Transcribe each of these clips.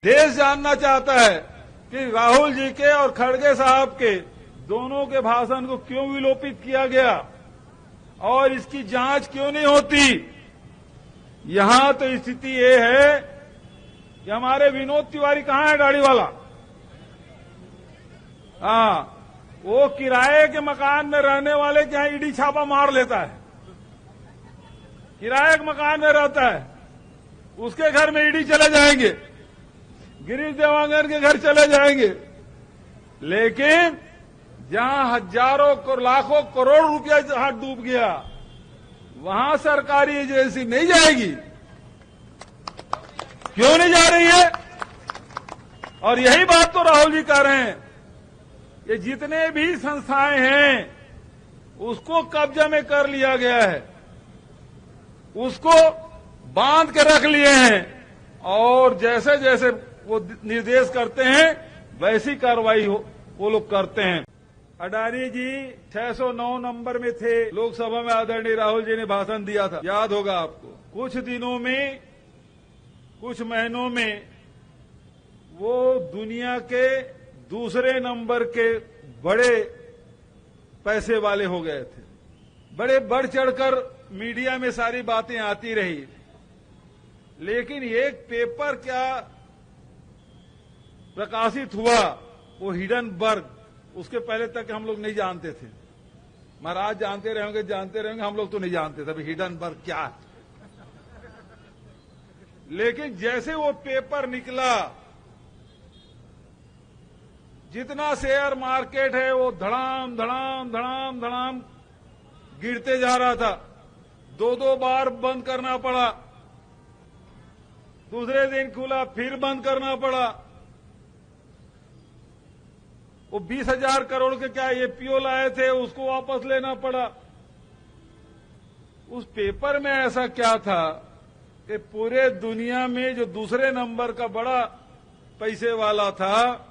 देश जानना चाहता है कि राहुल जी के और खड़गे साहब के दोनों के भाषण को क्यों विलोपित किया गया और इसकी जांच क्यों नहीं होती। यहां तो स्थिति ये है कि हमारे विनोद तिवारी कहां है, गाड़ी वाला। वो किराए के मकान में रहने वाले के यहां ईडी छापा मार लेता है। किराए के मकान में रहता है, उसके घर में ईडी चले जाएंगे, गिरीश देवांगन के घर चले जाएंगे, लेकिन जहां हजारों लाखों करोड़ रुपया जहां डूब गया वहां सरकारी एजेंसी नहीं जाएगी। क्यों नहीं जा रही है? और यही बात तो राहुल जी कह रहे हैं कि जितने भी संस्थाएं हैं उसको कब्जे में कर लिया गया है, उसको बांध के रख लिए हैं और जैसे जैसे वो निर्देश करते हैं वैसी कार्रवाई वो लोग करते हैं। अडानी जी 609 नंबर में थे लोकसभा में, आदरणीय राहुल जी ने भाषण दिया था, याद होगा आपको। कुछ दिनों में, कुछ महीनों में वो दुनिया के दूसरे नंबर के बड़े पैसे वाले हो गए थे। बड़े बढ़ चढ़कर मीडिया में सारी बातें आती रही, लेकिन एक पेपर क्या प्रकाशित हुआ, वो हिडनबर्ग, उसके पहले तक हम लोग नहीं जानते थे। महाराज जानते रहेंगे, हम लोग तो नहीं जानते थे हिडनबर्ग क्या है। लेकिन जैसे वो पेपर निकला, जितना शेयर मार्केट है वो धड़ाम धड़ाम धड़ाम धड़ाम गिरते जा रहा था। दो बार बंद करना पड़ा, दूसरे दिन खुला फिर बंद करना पड़ा। वो 20,000 करोड़ के क्या एपीओ लाए थे, उसको वापस लेना पड़ा। उस पेपर में ऐसा क्या था कि पूरे दुनिया में जो दूसरे नंबर का बड़ा पैसे वाला था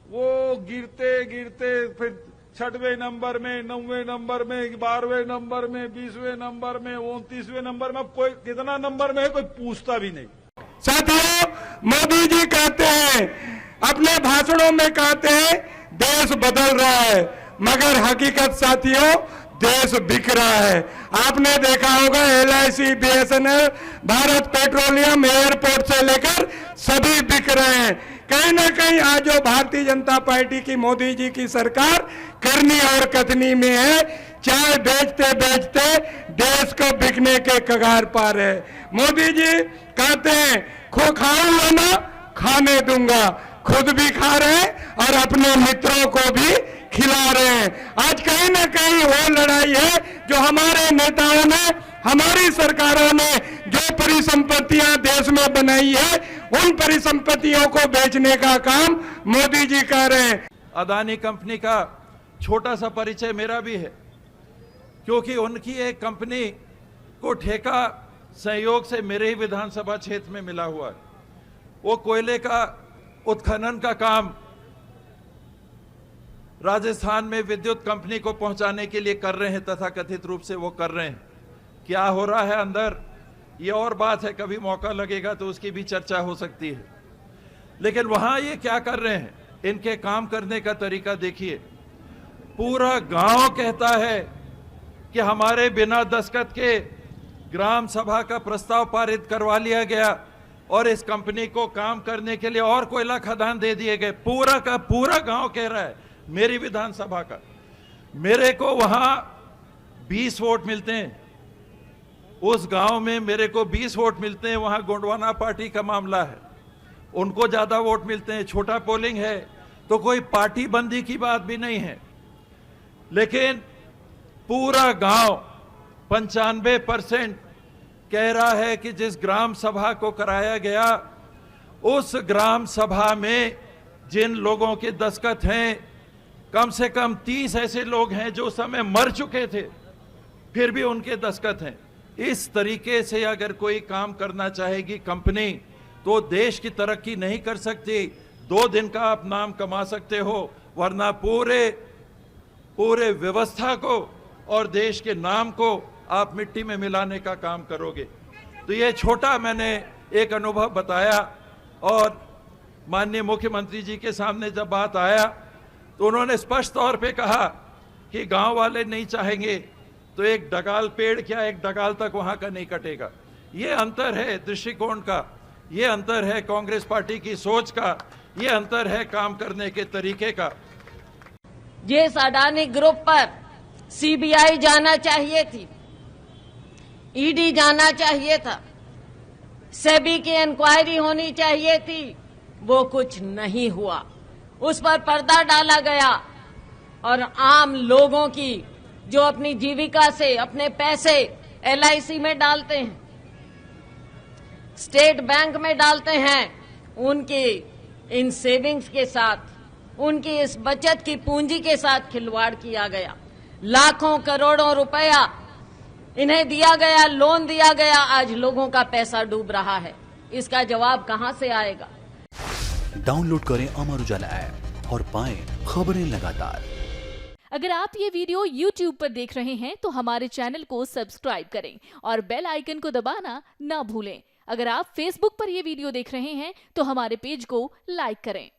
वो गिरते गिरते फिर 6वें नंबर में, 9वें नंबर में, 12वें नंबर में, 20वें नंबर में, 29वें नंबर में, कोई कितना नंबर में है कोई पूछता भी नहीं। साथियों, मोदी जी कहते हैं, अपने भाषणों में कहते हैं देश बदल रहा है, मगर हकीकत साथियों देश बिक रहा है। आपने देखा होगा LIC, BSNL, Bharat petroleum, airport से लेकर सभी बिक रहे हैं। कहीं ना कहीं आज जो भारतीय जनता पार्टी की, मोदी जी की सरकार करनी और कथनी में है, चाय बेचते बेचते देश को बिकने के कगार पर है। मोदी जी कहते हैं खो खाओ ना खाने दूंगा, खुद भी खा रहे हैं और अपने मित्रों को भी खिला रहे हैं। आज कहीं ना कहीं वो लड़ाई है जो हमारे नेताओं ने, हमारी सरकारों ने जो परिसंपत्तियां देश में बनाई है, उन परिसंपत्तियों को बेचने का काम मोदी जी कर रहे हैं। अदानी कंपनी का छोटा सा परिचय मेरा भी है, क्योंकि उनकी एक कंपनी को ठेका सहयोग से मेरे ही विधानसभा क्षेत्र में मिला हुआ है। वो कोयले का उत्खनन का काम राजस्थान में विद्युत कंपनी को पहुंचाने के लिए कर रहे हैं, तथा कथित रूप से वो कर रहे हैं। क्या हो रहा है अंदर ये और बात है, कभी मौका लगेगा तो उसकी भी चर्चा हो सकती है। लेकिन वहां ये क्या कर रहे हैं, इनके काम करने का तरीका देखिए। पूरा गांव कहता है कि हमारे बिना दस्तखत के ग्राम सभा का प्रस्ताव पारित करवा लिया गया और इस कंपनी को काम करने के लिए और कोयला खदान दे दिए गए। पूरा का पूरा गांव कह रहा है, मेरी विधानसभा का, मेरे को वहां 20 वोट मिलते हैं, उस गांव में मेरे को 20 वोट मिलते हैं। वहां गोंडवाना पार्टी का मामला है, उनको ज्यादा वोट मिलते हैं, छोटा पोलिंग है, तो कोई पार्टी बंदी की बात भी नहीं है। लेकिन पूरा गांव 95% कह रहा है कि जिस ग्राम सभा को कराया गया, उस ग्राम सभा में जिन लोगों के दस्तखत हैं, कम से कम 30 ऐसे लोग हैं जो समय मर चुके थे, फिर भी उनके दस्तखत हैं। इस तरीके से अगर कोई काम करना चाहेगी कंपनी तो देश की तरक्की नहीं कर सकती। 2 दिन का आप नाम कमा सकते हो, वरना पूरे व्यवस्था को और देश के नाम को आप मिट्टी में मिलाने का काम करोगे। तो ये छोटा मैंने एक अनुभव बताया और माननीय मुख्यमंत्री जी के सामने जब बात आया तो उन्होंने स्पष्ट तौर पे कहा कि गांव वाले नहीं चाहेंगे तो एक डगाल पेड़ क्या एक डगाल तक वहां का नहीं कटेगा। ये अंतर है दृष्टिकोण का, ये अंतर है कांग्रेस पार्टी की सोच का, ये अंतर है काम करने के तरीके का। जिस अडानी ग्रुप पर सीबीआई जाना चाहिए थी, ईडी जाना चाहिए था, सेबी की इंक्वायरी होनी चाहिए थी, वो कुछ नहीं हुआ। उस पर पर्दा डाला गया और आम लोगों की जो अपनी जीविका से अपने पैसे LIC में डालते हैं, स्टेट बैंक में डालते हैं, उनकी इन सेविंग्स के साथ, उनकी इस बचत की पूंजी के साथ खिलवाड़ किया गया। लाखों करोड़ों रुपया इन्हें दिया गया, लोन दिया गया, आज लोगों का पैसा डूब रहा है। इसका जवाब कहां से आएगा? डाउनलोड करें अमर उजाला ऐप और पाएं खबरें लगातार। अगर आप ये वीडियो YouTube पर देख रहे हैं तो हमारे चैनल को सब्सक्राइब करें और बेल आइकन को दबाना ना भूलें। अगर आप Facebook पर ये वीडियो देख रहे हैं तो हमारे पेज को लाइक करें।